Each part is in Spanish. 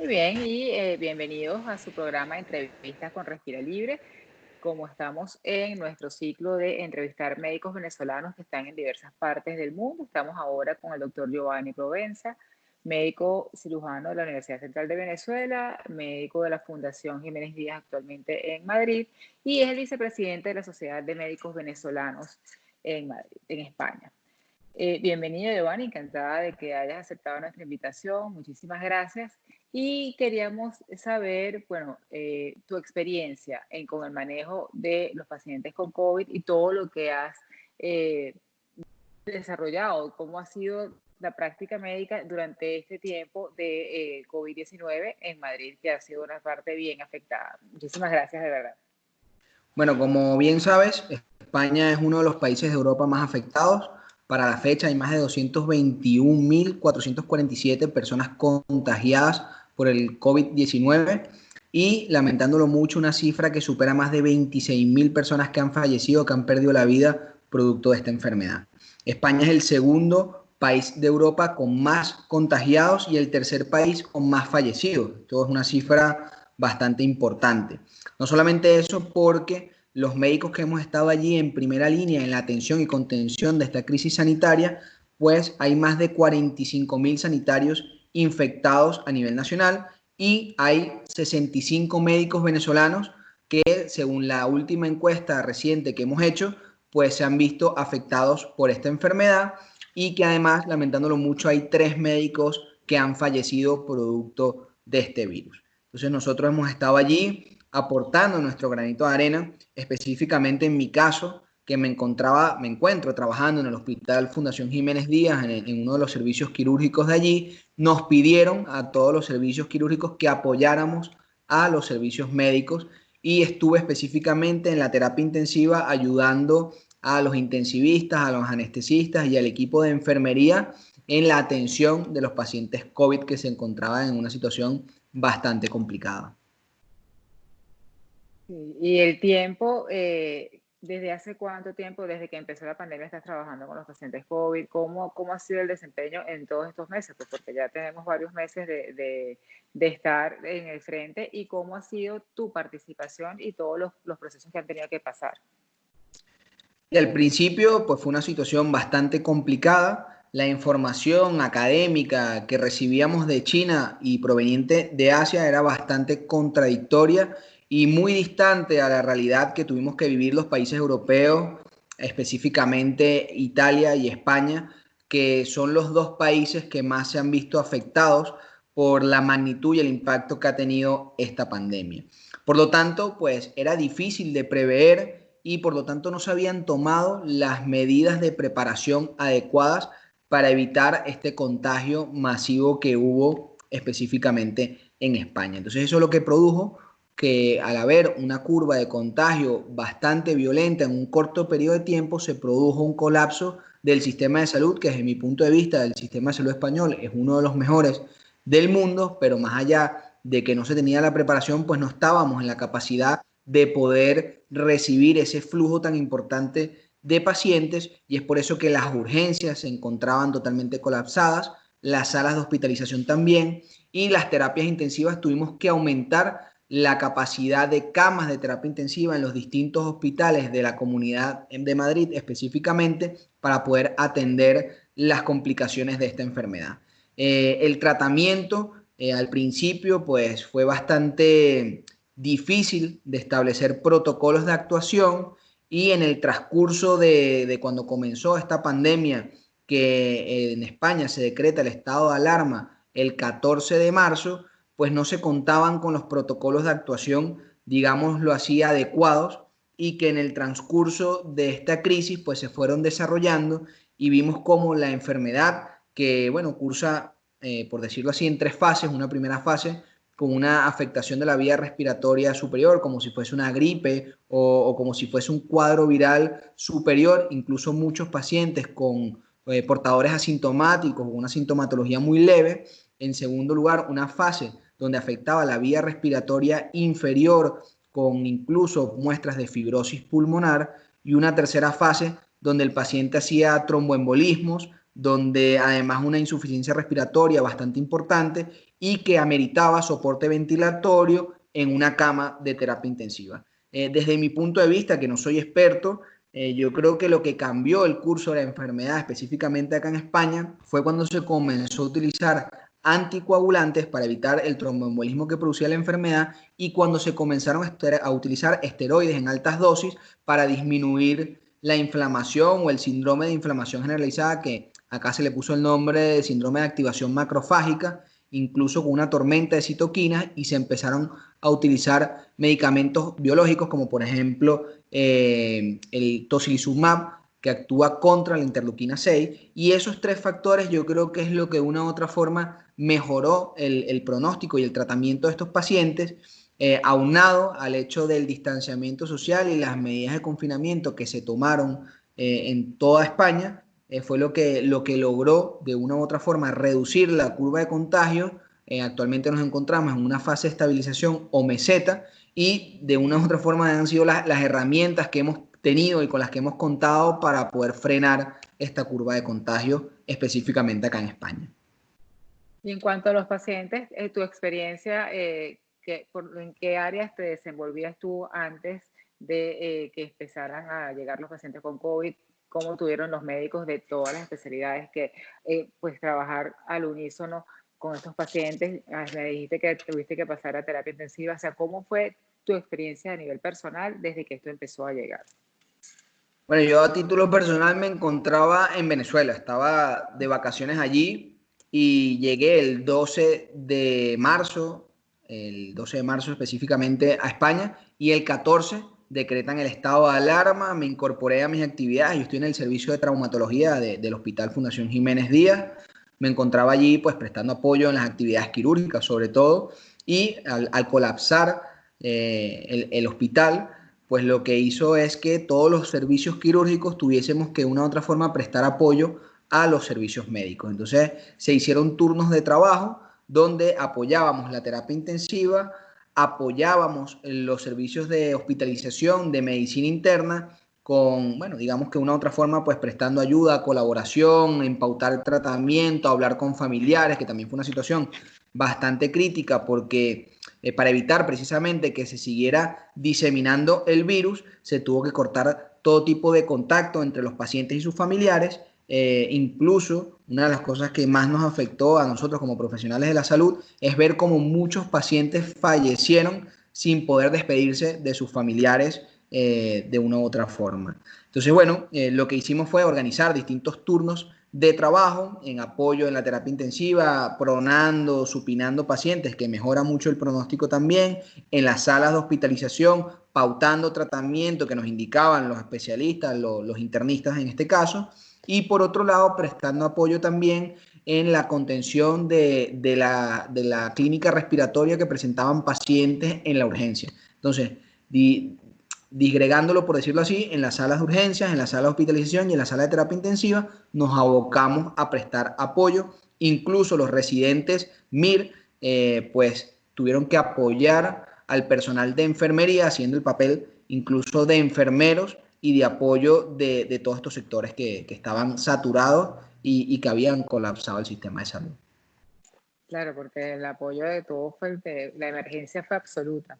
Muy bien, y bienvenidos a su programa de entrevistas con Respira Libre. Como estamos en nuestro ciclo de entrevistar médicos venezolanos que están en diversas partes del mundo, estamos ahora con el doctor Giovanni Provenza, médico cirujano de la Universidad Central de Venezuela, médico de la Fundación Jiménez Díaz actualmente en Madrid, y es el vicepresidente de la Sociedad de Médicos Venezolanos en Madrid, en España. Bienvenido, Giovanni, encantada de que hayas aceptado nuestra invitación. Muchísimas gracias. Y queríamos saber, bueno, tu experiencia con el manejo de los pacientes con COVID y todo lo que has eh, desarrollado, cómo ha sido la práctica médica durante este tiempo de COVID-19 en Madrid, que ha sido una parte bien afectada. Muchísimas gracias, de verdad. Bueno, como bien sabes, España es uno de los países de Europa más afectados. Para la fecha hay más de 221.447 personas contagiadas por el COVID-19 y, lamentándolo mucho, una cifra que supera más de 26.000 personas que han fallecido, que han perdido la vida producto de esta enfermedad. España es el segundo país de Europa con más contagiados y el tercer país con más fallecidos. Esto es una cifra bastante importante. No solamente eso, porque los médicos que hemos estado allí en primera línea en la atención y contención de esta crisis sanitaria, pues hay más de 45.000 sanitarios infectados a nivel nacional y hay 65 médicos venezolanos que, según la última encuesta reciente que hemos hecho, pues se han visto afectados por esta enfermedad y que además, lamentándolo mucho, hay 3 médicos que han fallecido producto de este virus. Entonces nosotros hemos estado allí aportando nuestro granito de arena, específicamente en mi caso, que me encuentro trabajando en el Hospital Fundación Jiménez Díaz, en uno de los servicios quirúrgicos de allí. Nos pidieron a todos los servicios quirúrgicos que apoyáramos a los servicios médicos y estuve específicamente en la terapia intensiva ayudando a los intensivistas, a los anestesistas y al equipo de enfermería en la atención de los pacientes COVID que se encontraban en una situación bastante complicada. Sí, y el tiempo, ¿desde hace cuánto tiempo, desde que empezó la pandemia, estás trabajando con los pacientes COVID? ¿Cómo ha sido el desempeño en todos estos meses? Pues porque ya tenemos varios meses de estar en el frente. ¿Y cómo ha sido tu participación y todos los procesos que han tenido que pasar? Y al principio, pues fue una situación bastante complicada. La información académica que recibíamos de China y proveniente de Asia era bastante contradictoria y muy distante a la realidad que tuvimos que vivir los países europeos, específicamente Italia y España, que son los dos países que más se han visto afectados por la magnitud y el impacto que ha tenido esta pandemia. Por lo tanto, pues era difícil de prever y por lo tanto no se habían tomado las medidas de preparación adecuadas para evitar este contagio masivo que hubo específicamente en España. Entonces eso es lo que produjo que, al haber una curva de contagio bastante violenta en un corto periodo de tiempo, se produjo un colapso del sistema de salud, que desde mi punto de vista el sistema de salud español es uno de los mejores del mundo, pero más allá de que no se tenía la preparación, pues no estábamos en la capacidad de poder recibir ese flujo tan importante de pacientes, y es por eso que las urgencias se encontraban totalmente colapsadas, las salas de hospitalización también, y las terapias intensivas tuvimos que aumentar la capacidad de camas de terapia intensiva en los distintos hospitales de la Comunidad de Madrid específicamente para poder atender las complicaciones de esta enfermedad. El tratamiento al principio pues fue bastante difícil de establecer protocolos de actuación, y en el transcurso de cuando comenzó esta pandemia, que en España se decreta el estado de alarma el 14 de marzo, pues no se contaban con los protocolos de actuación, digámoslo así, adecuados, y que en el transcurso de esta crisis pues se fueron desarrollando y vimos cómo la enfermedad, que bueno, cursa, por decirlo así, en 3 fases. Una primera fase con una afectación de la vía respiratoria superior, como si fuese una gripe o como si fuese un cuadro viral superior, incluso muchos pacientes con portadores asintomáticos o una sintomatología muy leve. En segundo lugar, una fase donde afectaba la vía respiratoria inferior con incluso muestras de fibrosis pulmonar, y una tercera fase donde el paciente hacía tromboembolismos, donde además una insuficiencia respiratoria bastante importante y que ameritaba soporte ventilatorio en una cama de terapia intensiva. Desde mi punto de vista, que no soy experto, yo creo que lo que cambió el curso de la enfermedad, específicamente acá en España, fue cuando se comenzó a utilizar anticoagulantes para evitar el tromboembolismo que producía la enfermedad y cuando se comenzaron a utilizar esteroides en altas dosis para disminuir la inflamación o el síndrome de inflamación generalizada, que acá se le puso el nombre de síndrome de activación macrofágica, incluso con una tormenta de citoquinas, y se empezaron a utilizar medicamentos biológicos como por ejemplo el tocilizumab, que actúa contra la interleuquina 6, y esos tres factores yo creo que es lo que de una u otra forma mejoró el pronóstico y el tratamiento de estos pacientes, aunado al hecho del distanciamiento social y las medidas de confinamiento que se tomaron en toda España, fue lo que logró de una u otra forma reducir la curva de contagio. Actualmente nos encontramos en una fase de estabilización o meseta, y de una u otra forma han sido las herramientas que hemos tenido y con las que hemos contado para poder frenar esta curva de contagio específicamente acá en España. Y en cuanto a los pacientes, tu experiencia, ¿en qué áreas te desenvolvías tú antes de que empezaran a llegar los pacientes con COVID? ¿Cómo tuvieron los médicos de todas las especialidades que, pues, trabajar al unísono con estos pacientes? Me dijiste que tuviste que pasar a terapia intensiva. O sea, ¿cómo fue tu experiencia a nivel personal desde que esto empezó a llegar? Bueno, yo a título personal me encontraba en Venezuela, estaba de vacaciones allí y llegué el 12 de marzo específicamente a España, y el 14 decretan el estado de alarma, me incorporé a mis actividades. Yo estoy en el servicio de traumatología del Hospital Fundación Jiménez Díaz, me encontraba allí pues prestando apoyo en las actividades quirúrgicas sobre todo, y al colapsar el hospital, pues lo que hizo es que todos los servicios quirúrgicos tuviésemos que de una u otra forma prestar apoyo a los servicios médicos. Entonces se hicieron turnos de trabajo donde apoyábamos la terapia intensiva, apoyábamos los servicios de hospitalización, de medicina interna, con, bueno, digamos que de una u otra forma, pues prestando ayuda, colaboración, en pautar el tratamiento, hablar con familiares, que también fue una situación bastante crítica porque para evitar precisamente que se siguiera diseminando el virus, se tuvo que cortar todo tipo de contacto entre los pacientes y sus familiares. Incluso una de las cosas que más nos afectó a nosotros como profesionales de la salud es ver cómo muchos pacientes fallecieron sin poder despedirse de sus familiares de una u otra forma. Entonces, bueno, lo que hicimos fue organizar distintos turnos de trabajo en apoyo en la terapia intensiva, pronando, supinando pacientes, que mejora mucho el pronóstico también, en las salas de hospitalización, pautando tratamiento que nos indicaban los especialistas, los internistas en este caso, y por otro lado prestando apoyo también en la contención de la clínica respiratoria que presentaban pacientes en la urgencia. Entonces, disgregándolo, por decirlo así, en las salas de urgencias, en la sala de hospitalización y en la sala de terapia intensiva, nos abocamos a prestar apoyo. Incluso los residentes MIR, pues tuvieron que apoyar al personal de enfermería, haciendo el papel incluso de enfermeros y de apoyo de todos estos sectores que estaban saturados y que habían colapsado el sistema de salud. Claro, porque el apoyo de todos fue la emergencia fue absoluta.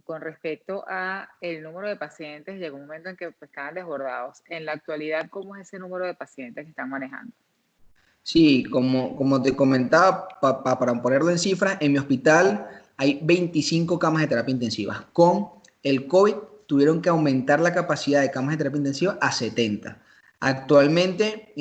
Con respecto a el número de pacientes, llegó un momento en que pues, estaban desbordados. En la actualidad, ¿cómo es ese número de pacientes que están manejando? Sí, como te comentaba, para ponerlo en cifras, en mi hospital hay 25 camas de terapia intensiva. Con el COVID tuvieron que aumentar la capacidad de camas de terapia intensiva a 70. Actualmente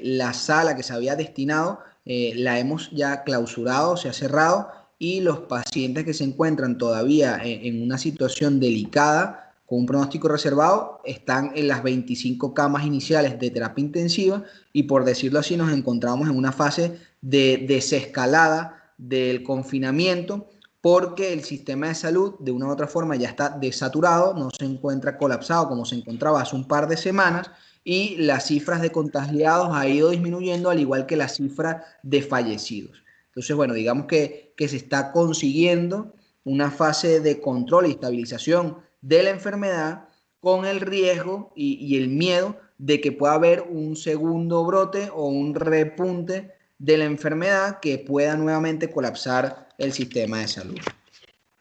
la sala que se había destinado la hemos ya clausurado, se ha cerrado, y los pacientes que se encuentran todavía en una situación delicada con un pronóstico reservado están en las 25 camas iniciales de terapia intensiva, y por decirlo así nos encontramos en una fase de desescalada del confinamiento, porque el sistema de salud de una u otra forma ya está desaturado, no se encuentra colapsado como se encontraba hace un par de semanas, y las cifras de contagiados ha ido disminuyendo, al igual que la cifra de fallecidos. Entonces, bueno, digamos que se está consiguiendo una fase de control y estabilización de la enfermedad, con el riesgo y el miedo de que pueda haber un segundo brote o un repunte de la enfermedad que pueda nuevamente colapsar el sistema de salud.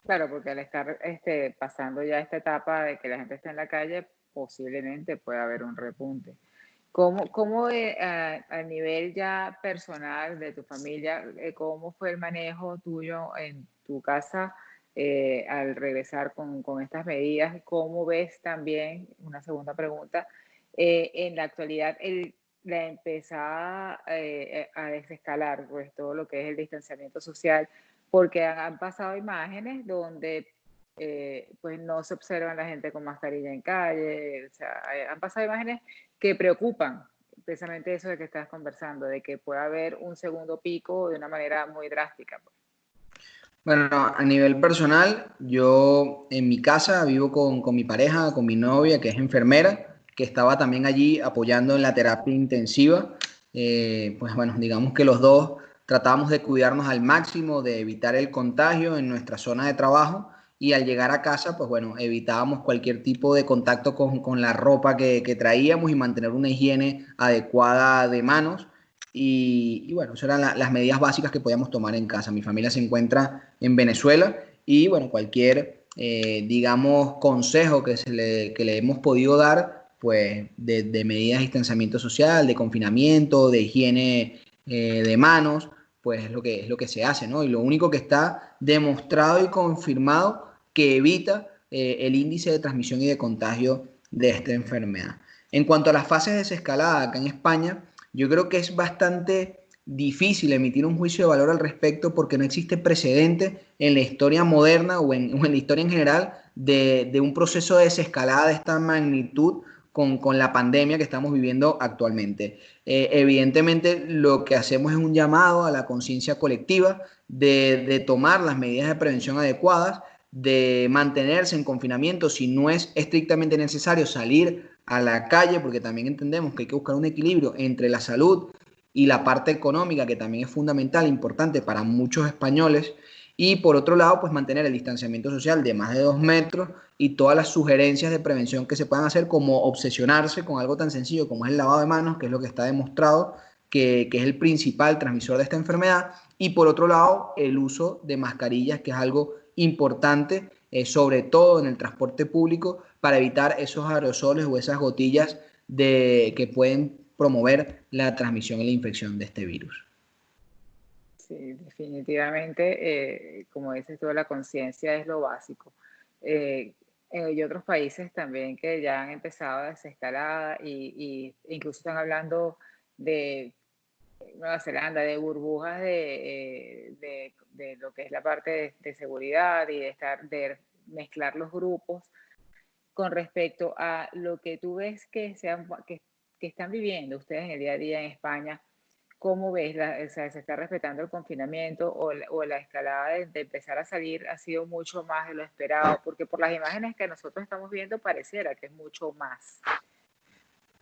Claro, porque al estar pasando ya esta etapa de que la gente está en la calle, posiblemente pueda haber un repunte. ¿Cómo a nivel ya personal de tu familia, cómo fue el manejo tuyo en tu casa al regresar con estas medidas? ¿Cómo ves también, una segunda pregunta, en la actualidad la empezada a desescalar pues, todo lo que es el distanciamiento social? Porque han pasado imágenes donde pues no se observan la gente con mascarilla en calle, o sea, han pasado imágenes que preocupan, precisamente eso de que estás conversando, de que pueda haber un segundo pico de una manera muy drástica. Bueno, a nivel personal, yo en mi casa vivo con mi pareja, con mi novia, que es enfermera, que estaba también allí apoyando en la terapia intensiva. Pues bueno, digamos que los dos tratamos de cuidarnos al máximo, de evitar el contagio en nuestra zona de trabajo y al llegar a casa, pues bueno, evitábamos cualquier tipo de contacto con la ropa que traíamos y mantener una higiene adecuada de manos. Y bueno, esas eran las medidas básicas que podíamos tomar en casa. Mi familia se encuentra en Venezuela y bueno, cualquier, digamos, consejo que le hemos podido dar, pues de medidas de distanciamiento social, de confinamiento, de higiene de manos, pues es lo que se hace, ¿no? Y lo único que está demostrado y confirmado que evita el índice de transmisión y de contagio de esta enfermedad. En cuanto a las fases de desescalada acá en España, yo creo que es bastante difícil emitir un juicio de valor al respecto porque no existe precedente en la historia moderna o en la historia en general de un proceso de desescalada de esta magnitud con la pandemia que estamos viviendo actualmente. Evidentemente, lo que hacemos es un llamado a la conciencia colectiva de tomar las medidas de prevención adecuadas, de mantenerse en confinamiento si no es estrictamente necesario salir a la calle, porque también entendemos que hay que buscar un equilibrio entre la salud y la parte económica, que también es fundamental, importante para muchos españoles, y por otro lado, pues mantener el distanciamiento social de más de 2 metros y todas las sugerencias de prevención que se puedan hacer, como obsesionarse con algo tan sencillo como es el lavado de manos, que es lo que está demostrado que es el principal transmisor de esta enfermedad, y por otro lado, el uso de mascarillas, que es algo importante, sobre todo en el transporte público, para evitar esos aerosoles o esas gotillas que pueden promover la transmisión y la infección de este virus. Sí, definitivamente, como dices tú, la conciencia es lo básico. Eh, hay otros países también que ya han empezado a desescalada incluso están hablando de Nueva Zelanda, de burbujas de lo que es la parte de seguridad y de mezclar los grupos con respecto a lo que tú ves que están viviendo ustedes en el día a día en España. ¿Cómo ves? O sea, ¿se está respetando el confinamiento o la escalada de empezar a salir ha sido mucho más de lo esperado? Porque por las imágenes que nosotros estamos viendo pareciera que es mucho más.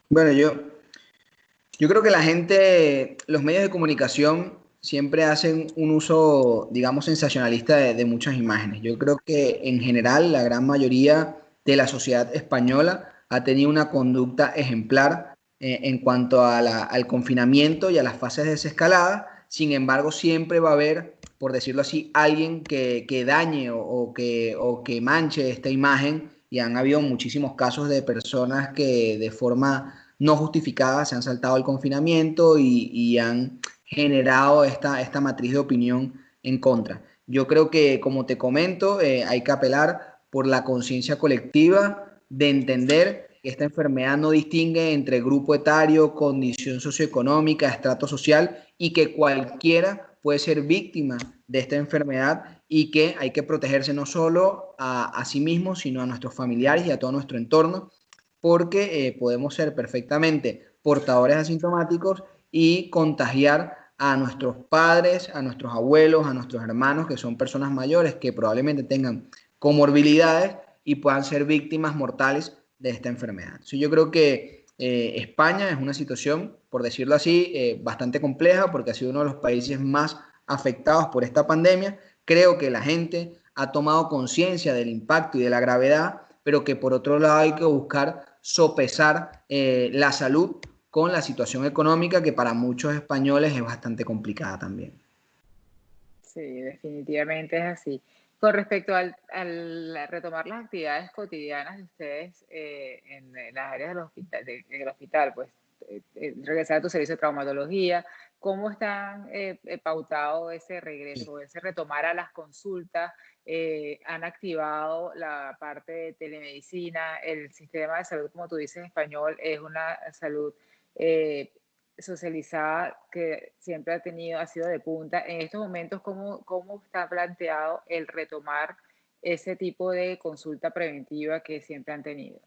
Bueno, yo creo que la gente, los medios de comunicación siempre hacen un uso, digamos, sensacionalista de muchas imágenes. Yo creo que en general la gran mayoría de la sociedad española ha tenido una conducta ejemplar en cuanto a al confinamiento y a las fases de desescalada. Sin embargo, siempre va a haber, por decirlo así, alguien que dañe o que manche esta imagen, y han habido muchísimos casos de personas que de forma no justificadas se han saltado el confinamiento y han generado esta matriz de opinión en contra. Yo creo que, como te comento, hay que apelar por la conciencia colectiva de entender que esta enfermedad no distingue entre grupo etario, condición socioeconómica, estrato social, y que cualquiera puede ser víctima de esta enfermedad, y que hay que protegerse no solo a sí mismo, sino a nuestros familiares y a todo nuestro entorno, porque podemos ser perfectamente portadores asintomáticos y contagiar a nuestros padres, a nuestros abuelos, a nuestros hermanos, que son personas mayores que probablemente tengan comorbilidades y puedan ser víctimas mortales de esta enfermedad. Entonces, yo creo que España es una situación, por decirlo así, bastante compleja, porque ha sido uno de los países más afectados por esta pandemia. Creo que la gente ha tomado conciencia del impacto y de la gravedad, pero que por otro lado hay que buscar sopesar la salud con la situación económica que para muchos españoles es bastante complicada también. Sí, definitivamente es así. Con respecto al retomar las actividades cotidianas de ustedes en las áreas del hospital, en el hospital, pues regresar a tu servicio de traumatología, ¿cómo están pautado ese regreso, ese retomar a las consultas? ¿Han activado la parte de telemedicina? El sistema de salud, como tú dices, español, es una salud eh, socializada que siempre ha sido de punta. En estos momentos, ¿cómo está planteado el retomar ese tipo de consulta preventiva que siempre han tenido?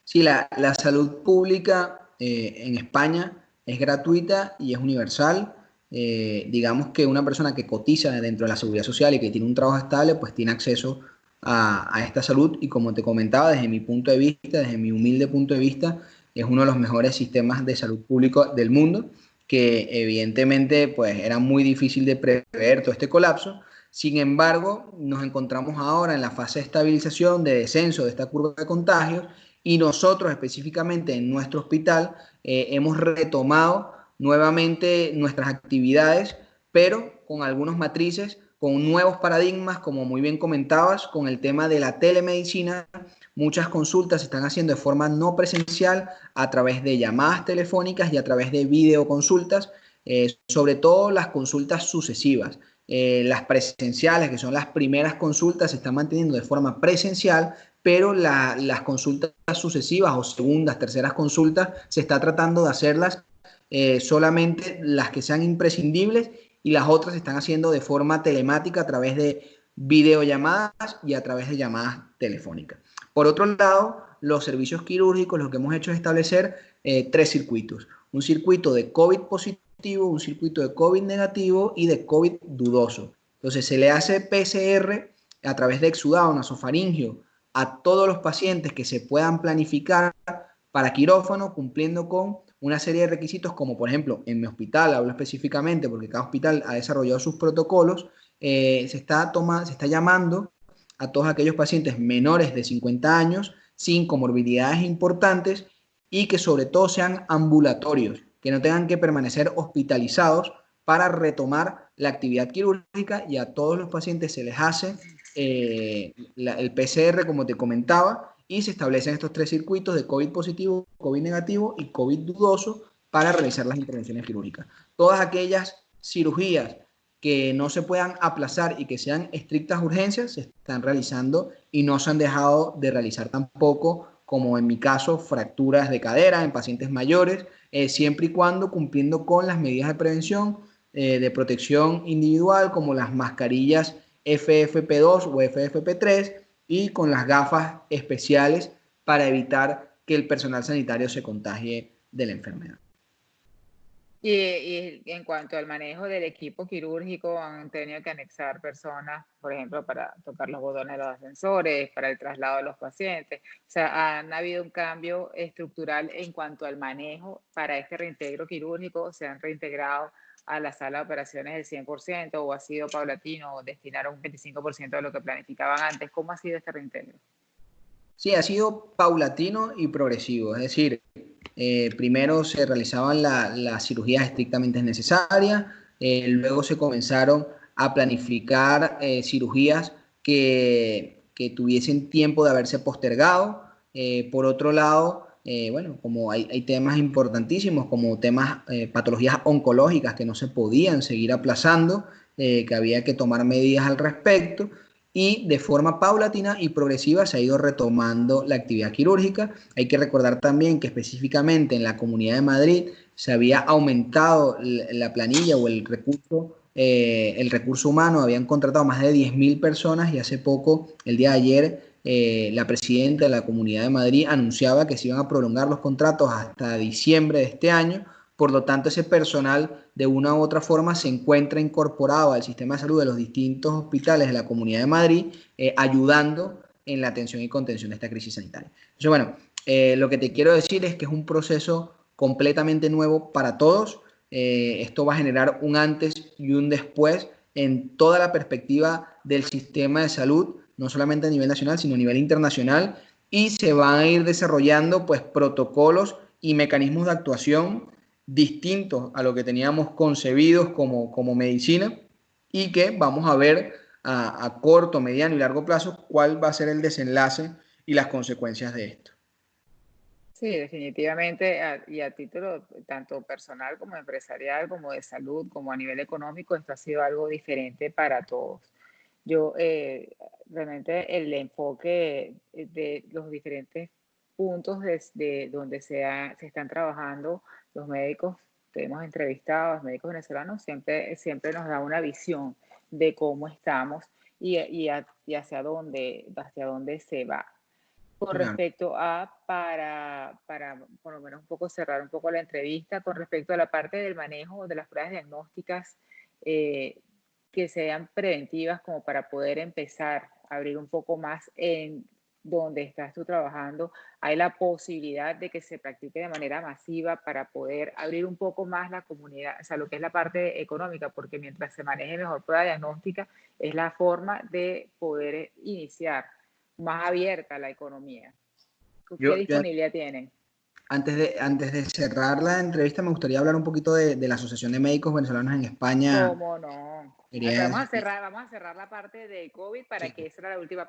Sí, la salud pública en España es gratuita y es universal. Digamos que una persona que cotiza dentro de la seguridad social y que tiene un trabajo estable, pues tiene acceso a esta salud y como te comentaba, desde mi punto de vista, desde mi humilde punto de vista, es uno de los mejores sistemas de salud público del mundo, que evidentemente pues era muy difícil de prever todo este colapso. Sin embargo, nos encontramos ahora en la fase de estabilización, de descenso de esta curva de contagios y nosotros específicamente en nuestro hospital hemos retomado nuevamente nuestras actividades, pero con algunos matrices, con nuevos paradigmas, como muy bien comentabas, con el tema de la telemedicina. Muchas consultas se están haciendo de forma no presencial a través de llamadas telefónicas y a través de videoconsultas, sobre todo las consultas sucesivas. Las presenciales, que son las primeras consultas, se están manteniendo de forma presencial, pero las consultas sucesivas o segundas, terceras consultas, se está tratando de hacerlas solamente las que sean imprescindibles y las otras se están haciendo de forma telemática a través de videollamadas y a través de llamadas telefónicas. Por otro lado, los servicios quirúrgicos, lo que hemos hecho es establecer tres circuitos. Un circuito de COVID positivo, un circuito de COVID negativo y de COVID dudoso. Entonces se le hace PCR a través de exudado nasofaringio a todos los pacientes que se puedan planificar para quirófano, cumpliendo con una serie de requisitos, como por ejemplo en mi hospital, hablo específicamente porque cada hospital ha desarrollado sus protocolos, se está llamando a todos aquellos pacientes menores de 50 años, sin comorbilidades importantes y que sobre todo sean ambulatorios, que no tengan que permanecer hospitalizados para retomar la actividad quirúrgica y a todos los pacientes se les hace el PCR, como te comentaba, y se establecen estos tres circuitos de COVID positivo, COVID negativo y COVID dudoso para realizar las intervenciones quirúrgicas. Todas aquellas cirugías que no se puedan aplazar y que sean estrictas urgencias se están realizando y no se han dejado de realizar tampoco, como en mi caso, fracturas de cadera en pacientes mayores, siempre y cuando cumpliendo con las medidas de prevención, de protección individual, como las mascarillas FFP2 o FFP3 y con las gafas especiales para evitar que el personal sanitario se contagie de la enfermedad. Y en cuanto al manejo del equipo quirúrgico, han tenido que anexar personas, por ejemplo, para tocar los botones de los ascensores, para el traslado de los pacientes. O sea, ¿han habido un cambio estructural en cuanto al manejo para este reintegro quirúrgico? ¿Se han reintegrado a la sala de operaciones del 100% o ha sido paulatino o destinaron un 25% de lo que planificaban antes? ¿Cómo ha sido este reintegro? Sí, ha sido paulatino y progresivo, es decir, primero se realizaban las cirugías estrictamente necesarias, luego se comenzaron a planificar cirugías que tuviesen tiempo de haberse postergado. Por otro lado, bueno, como hay temas importantísimos, como temas, patologías oncológicas que no se podían seguir aplazando, que había que tomar medidas al respecto y de forma paulatina y progresiva se ha ido retomando la actividad quirúrgica. Hay que recordar también que específicamente en la Comunidad de Madrid se había aumentado la planilla o el recurso humano, habían contratado más de 10.000 personas y hace poco, el día de ayer, la presidenta de la Comunidad de Madrid anunciaba que se iban a prolongar los contratos hasta diciembre de este año. Por lo tanto, ese personal de una u otra forma se encuentra incorporado al sistema de salud de los distintos hospitales de la Comunidad de Madrid, ayudando en la atención y contención de esta crisis sanitaria. Entonces, bueno, lo que te quiero decir es que es un proceso completamente nuevo para todos. Esto va a generar un antes y un después en toda la perspectiva del sistema de salud, no solamente a nivel nacional, sino a nivel internacional. y se van a ir desarrollando pues protocolos y mecanismos de actuación distintos a lo que teníamos concebidos como medicina y que vamos a ver a corto, mediano y largo plazo cuál va a ser el desenlace y las consecuencias de esto. Sí, definitivamente, y a título tanto personal como empresarial, como de salud, como a nivel económico, esto ha sido algo diferente para todos. Yo realmente el enfoque de los diferentes puntos desde donde se están trabajando los médicos que hemos entrevistado, los médicos venezolanos, siempre nos da una visión de cómo estamos y hacia dónde se va. Con Claro. respecto a, para por lo menos un poco cerrar un poco la entrevista, con respecto a la parte del manejo de las pruebas diagnósticas, eh, que sean preventivas como para poder empezar a abrir un poco más en donde estás tú trabajando, hay la posibilidad de que se practique de manera masiva para poder abrir un poco más la comunidad, o sea, lo que es la parte económica, porque mientras se maneje mejor prueba diagnóstica, es la forma de poder iniciar más abierta la economía. ¿Qué Yo disponibilidad tienen? antes de cerrar la entrevista me gustaría hablar un poquito de la Asociación de Médicos Venezolanos en España. ¿Cómo no? Ah, pero Quería, vamos a cerrar la parte de COVID para sí. que esa era la última